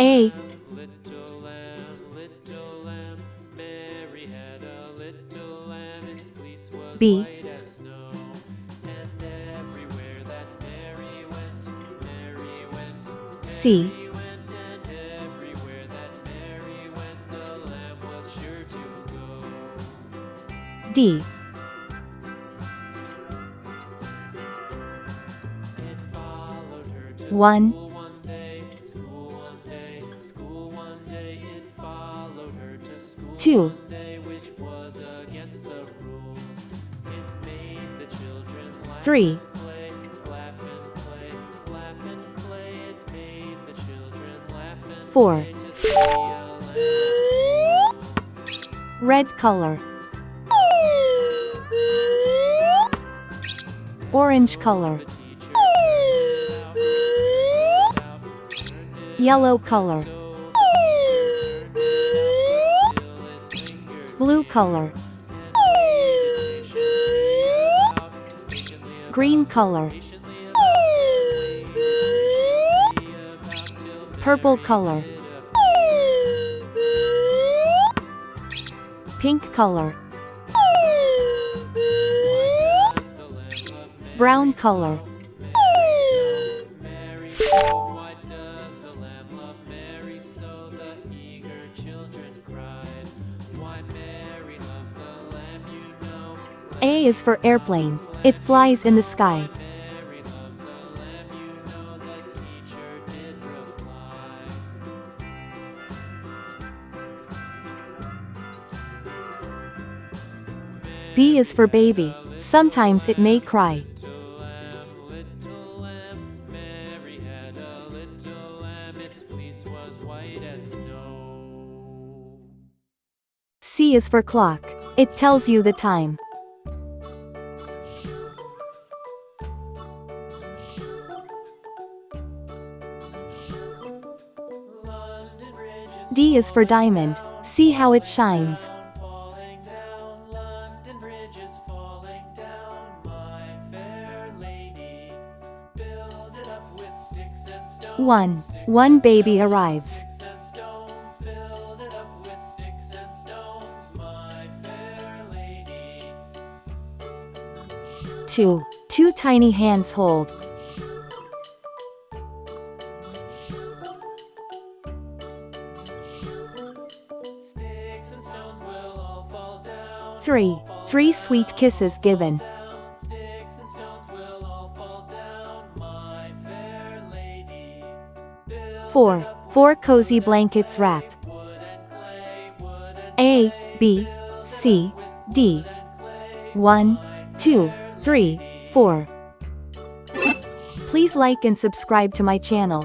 A. Mary had a little lamb, its fleece was B. white as snow. And everywhere that Mary went, C. Mary went, and everywhere that Mary went, the lamb was sure to go. D. It followed her to 1. school one day, school one day, school one day. It followed her to school 2. one day, which was against the rules. It made the children laugh 3. and play, laugh and play, laugh and play. It made the children laugh and 4. play to see a lamb. Red color. Orange color. The teacher turned it out, turned it Yellow color. so turned it out till it lingered. Blue color. Patiently Green color. Purple color. Pink color. Brown color. Mary, oh, why does the lamb love Mary so? The eager children cried. Why Mary loves the lamb, you know. A is for airplane. It flies in the sky. Mary loves the lamb, you know. The teacher did reply. B is for baby. Sometimes it may cry. Little lamb, Mary had a little lamb, its fleece was white as snow. C is for clock. It tells you the time. London Bridge is D is for diamond. See how it shines. falling down, London Bridge is falling down, my fair lady. Build it up with sticks and stones. One baby arrives. Sticks and stones, build it up with sticks and stones, my fair lady. 2. Two tiny hands hold. Sticks and stones will all fall down. 3. Three sweet kisses given. Down, sticks and stones will all fall down, my fair lady. Build 4. Four cozy blankets wrap. wood and clay, wood and A, clay, B, build C, with D. wood and clay, 1, my 2, fair 3, lady. 4. Please like and subscribe to my channel.